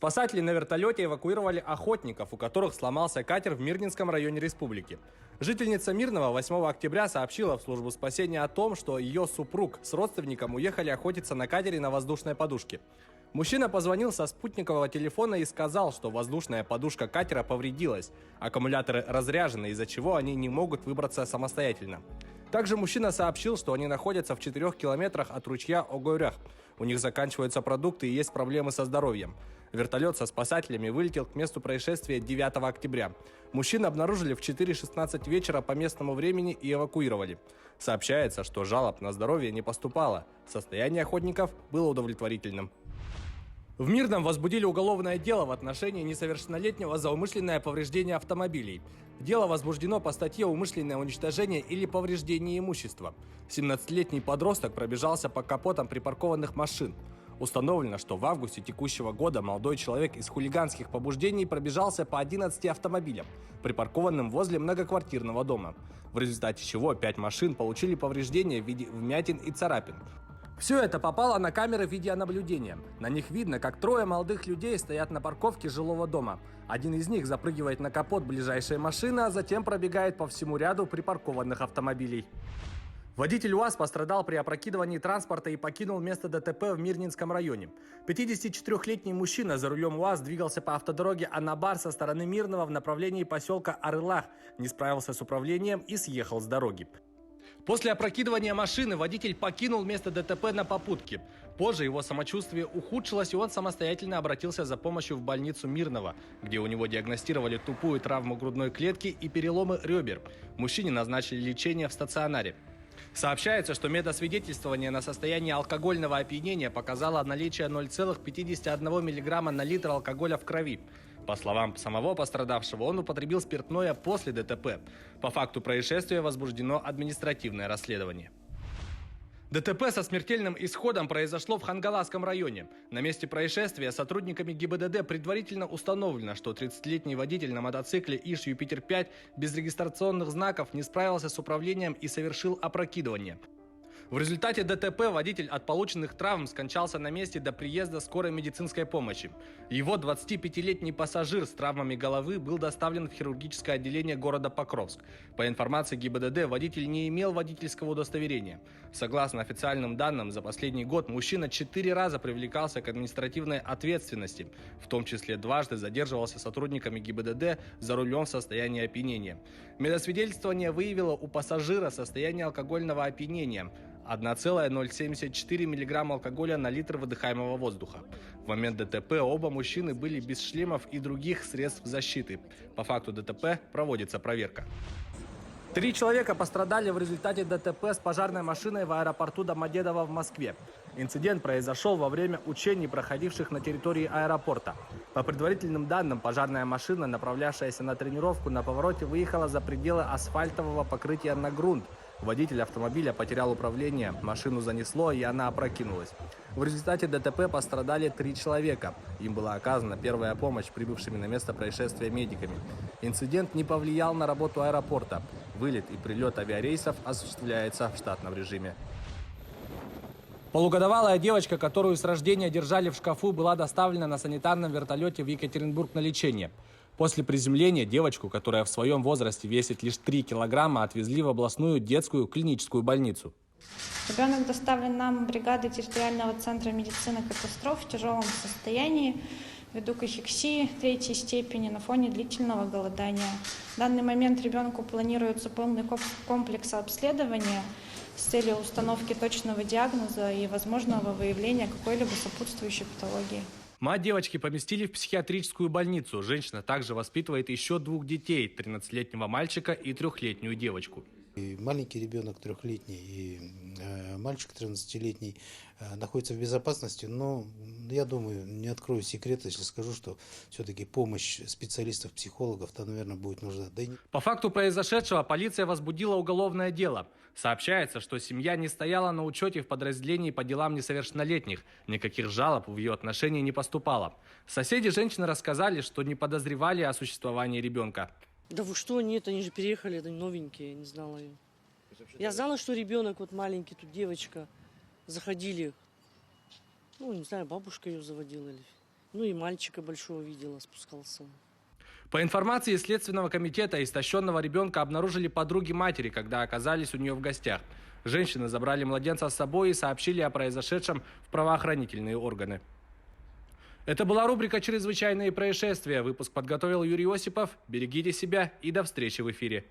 Спасатели на вертолете эвакуировали охотников, у которых сломался катер в Мирнинском районе республики. Жительница Мирного 8 октября сообщила в службу спасения о том, что ее супруг с родственником уехали охотиться на катере на воздушной подушке. Мужчина позвонил со спутникового телефона и сказал, что воздушная подушка катера повредилась, аккумуляторы разряжены, из-за чего они не могут выбраться самостоятельно. Также мужчина сообщил, что они находятся в 4 километрах от ручья Огойрях. У них заканчиваются продукты и есть проблемы со здоровьем. Вертолет со спасателями вылетел к месту происшествия 9 октября. Мужчин обнаружили в 4:16 вечера по местному времени и эвакуировали. Сообщается, что жалоб на здоровье не поступало. Состояние охотников было удовлетворительным. В Мирном возбудили уголовное дело в отношении несовершеннолетнего за умышленное повреждение автомобилей. Дело возбуждено по статье «Умышленное уничтожение или повреждение имущества». 17-летний подросток пробежался по капотам припаркованных машин. Установлено, что в августе текущего года молодой человек из хулиганских побуждений пробежался по 11 автомобилям, припаркованным возле многоквартирного дома, в результате чего 5 машин получили повреждения в виде вмятин и царапин. Все это попало на камеры видеонаблюдения. На них видно, как 3 молодых людей стоят на парковке жилого дома. Один из них запрыгивает на капот ближайшей машины, а затем пробегает по всему ряду припаркованных автомобилей. Водитель УАЗ пострадал при опрокидывании транспорта и покинул место ДТП в Мирнинском районе. 54-летний мужчина за рулем УАЗ двигался по автодороге Анабар со стороны Мирного в направлении поселка Арылах, не справился с управлением и съехал с дороги. После опрокидывания машины водитель покинул место ДТП на попутке. Позже его самочувствие ухудшилось, и он самостоятельно обратился за помощью в больницу Мирного, где у него диагностировали тупую травму грудной клетки и переломы ребер. Мужчине назначили лечение в стационаре. Сообщается, что медосвидетельствование на состояние алкогольного опьянения показало наличие 0,51 мг на литр алкоголя в крови. По словам самого пострадавшего, он употребил спиртное после ДТП. По факту происшествия возбуждено административное расследование. ДТП со смертельным исходом произошло в Хангаласском районе. На месте происшествия сотрудниками ГИБДД предварительно установлено, что 30-летний водитель на мотоцикле ИЖ Юпитер-5 без регистрационных знаков не справился с управлением и совершил опрокидывание. В результате ДТП водитель от полученных травм скончался на месте до приезда скорой медицинской помощи. Его 25-летний пассажир с травмами головы был доставлен в хирургическое отделение города Покровск. По информации ГИБДД, водитель не имел водительского удостоверения. Согласно официальным данным, за последний год мужчина 4 раза привлекался к административной ответственности, в том числе дважды задерживался сотрудниками ГИБДД за рулем в состоянии опьянения. Медосвидетельствование выявило у пассажира состояние алкогольного опьянения – 1,074 мг алкоголя на литр выдыхаемого воздуха. В момент ДТП оба мужчины были без шлемов и других средств защиты. По факту ДТП проводится проверка. 3 человека пострадали в результате ДТП с пожарной машиной в аэропорту Домодедово в Москве. Инцидент произошел во время учений, проходивших на территории аэропорта. По предварительным данным, пожарная машина, направлявшаяся на тренировку, на повороте выехала за пределы асфальтового покрытия на грунт. Водитель автомобиля потерял управление, машину занесло, и она опрокинулась. В результате ДТП пострадали 3 человека. Им была оказана первая помощь прибывшими на место происшествия медиками. Инцидент не повлиял на работу аэропорта. Вылет и прилет авиарейсов осуществляется в штатном режиме. Полугодовалая девочка, которую с рождения держали в шкафу, была доставлена на санитарном вертолете в Екатеринбург на лечение. После приземления девочку, которая в своем возрасте весит лишь 3 килограмма, отвезли в областную детскую клиническую больницу. Ребенок доставлен нам бригадой территориального центра медицины катастроф в тяжелом состоянии ввиду кахексии 3 степени на фоне длительного голодания. В данный момент ребенку планируется полный комплекс обследования с целью установки точного диагноза и возможного выявления какой-либо сопутствующей патологии. Мать девочки поместили в психиатрическую больницу. Женщина также воспитывает еще 2 детей, 13-летнего мальчика и 3-летнюю девочку. И маленький ребенок 3-летний, и мальчик 13-летний находятся в безопасности, но я думаю, не открою секрет, если скажу, что все-таки помощь специалистов-психологов-то, наверное, будет нужна. По факту произошедшего полиция возбудила уголовное дело. Сообщается, что семья не стояла на учете в подразделении по делам несовершеннолетних. Никаких жалоб в ее отношении не поступало. Соседи женщины рассказали, что не подозревали о существовании ребенка. Да вы что, нет, они же переехали, это новенькие, я не знала ее. Я знала, что ребенок вот маленький, тут девочка, заходили, ну, не знаю, бабушка ее заводила или... Ну и мальчика большого видела, спускался. По информации Следственного комитета, истощенного ребенка обнаружили подруги матери, когда оказались у нее в гостях. Женщины забрали младенца с собой и сообщили о произошедшем в правоохранительные органы. Это была рубрика «Чрезвычайные происшествия». Выпуск подготовил Юрий Осипов. Берегите себя и до встречи в эфире.